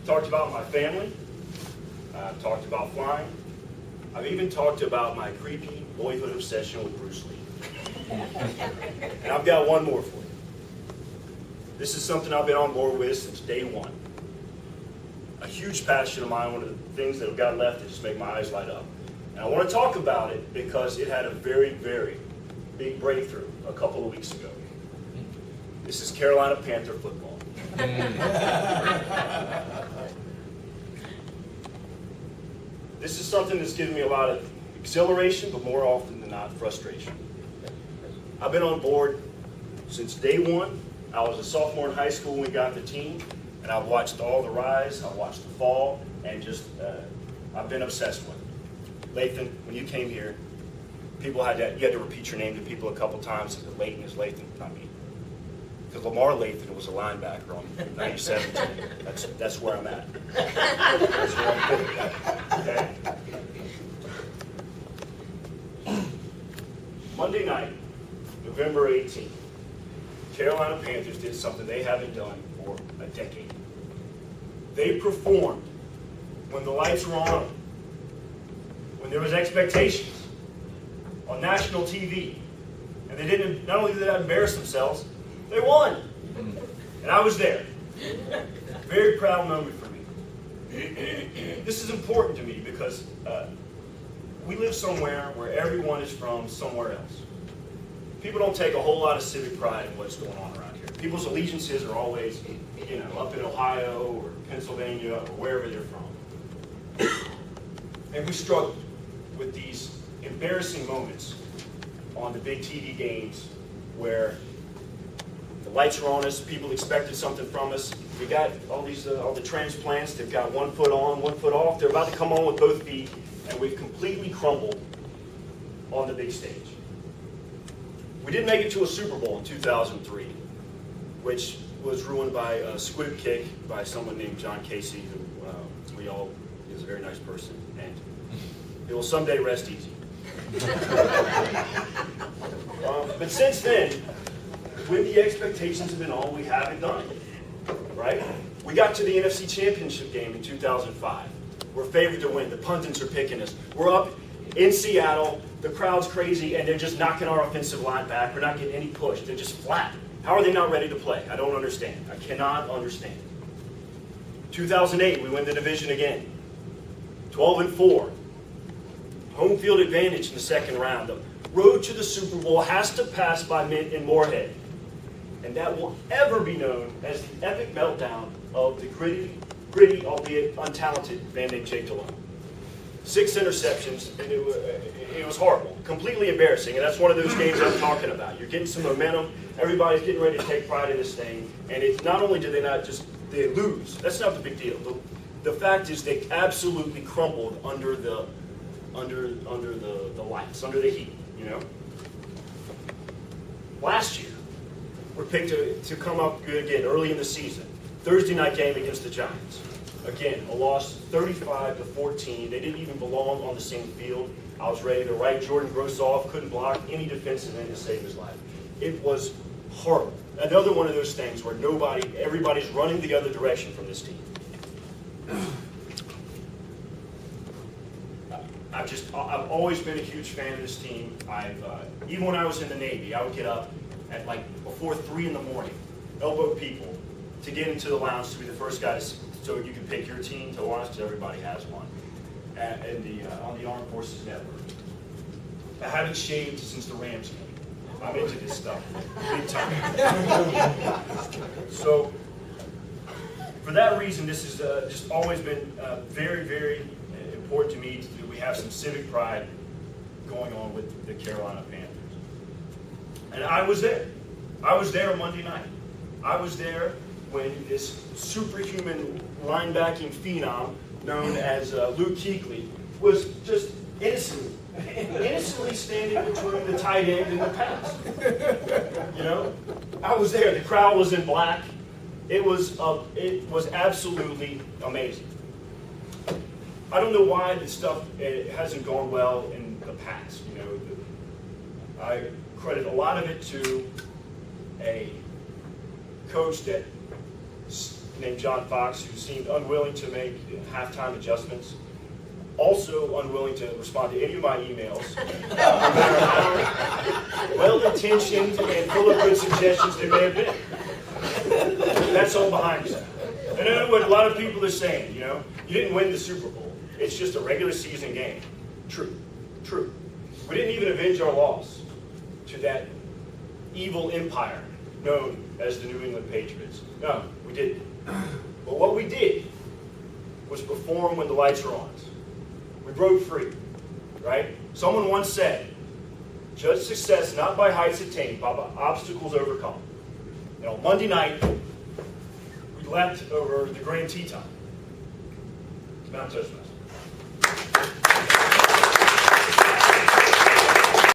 talked about my family. I've talked about flying. I've even talked about my creepy boyhood obsession with Bruce Lee. And I've got one more for you. This is something I've been on board with since day one. A huge passion of mine, one of the things that have got left that just make my eyes light up. And I want to talk about it because it had a very, very big breakthrough a couple of weeks ago. This is Carolina Panther football. This is something that's given me a lot of exhilaration, but more often than not, frustration. I've been on board since day one. I was a sophomore in high school when we got the team, and I've watched all the rise, I've watched the fall, and just, I've been obsessed with it. Lathan, when you came here, you had to repeat your name to people a couple times. Layton is Lathan, not me. Because Lamar Lathan was a linebacker on 97 team. That's where I'm at. That's where I'm at. Okay? Monday night, November 18th, Carolina Panthers did something they haven't done for a decade. They performed when the lights were on, when there was expectations, on national TV. And they didn't, not only did they not embarrass themselves, they won. And I was there. Very proud moment for me. This is important to me because we live somewhere where everyone is from somewhere else. People don't take a whole lot of civic pride in what's going on around here. People's allegiances are always, up in Ohio or Pennsylvania or wherever they're from. And we struggle with these embarrassing moments on the big TV games where the lights are on us, people expected something from us. We got all the transplants, they've got 1 foot on, 1 foot off. They're about to come on with both feet, and we've completely crumbled on the big stage. We didn't make it to a Super Bowl in 2003, which was ruined by a squib kick by someone named John Casey, who is a very nice person, and he will someday rest easy. But since then, when the expectations have been on, we haven't done it, right? We got to the NFC Championship game in 2005. We're favored to win. The pundits are picking us. We're up in Seattle. The crowd's crazy, and they're just knocking our offensive line back. We're not getting any push. They're just flat. How are they not ready to play? I don't understand. I cannot understand. 2008, we win the division again. 12-4. Home field advantage in the second round. The road to the Super Bowl has to pass by Mint and Moorhead. And that will ever be known as the epic meltdown of the gritty, albeit untalented, man named Jake Delhomme. 6 interceptions, and it was horrible. Completely embarrassing, and that's one of those games I'm talking about. You're getting some momentum. Everybody's getting ready to take pride in this thing. And it's not only do they lose. That's not the big deal. The fact is they absolutely crumbled under the lights, under the heat, Last year, we're picked to come up good again early in the season. Thursday night game against the Giants. Again, a loss 35-14. They didn't even belong on the same field. I was ready to write Jordan Gross off, couldn't block any defensive end to save his life. It was horrible. Another one of those things where everybody's running the other direction from this team. I've always been a huge fan of this team. Even when I was in the Navy, I would get up at before 3 in the morning, elbow people to get into the lounge to be the first guy so you can pick your team to watch, because everybody has one, on the Armed Forces Network. I haven't shaved since the Rams game. I'm into this stuff, big time. So, for that reason, this has just always been very, very important to me that we have some civic pride going on with the Carolina Panthers. And I was there. I was there Monday night. I was there when this superhuman linebacking phenom known as Luke Kuechly was just innocently standing between the tight end and the pass. I was there. The crowd was in black. It was absolutely amazing. I don't know why this stuff hasn't gone well in the past. I credit a lot of it to a coach that named John Fox, who seemed unwilling to make halftime adjustments, also unwilling to respond to any of my emails, no matter how well-intentioned and full of good suggestions they may have been. That's all behind us. I know what a lot of people are saying, you didn't win the Super Bowl. It's just a regular season game. True. We didn't even avenge our loss to that evil empire known as the New England Patriots. No, we didn't. But what we did was perform when the lights were on. We broke free, right? Someone once said, judge success not by heights attained, but by obstacles overcome. And on Monday night, we leapt over the Grand Teton, Mount Toastmasters.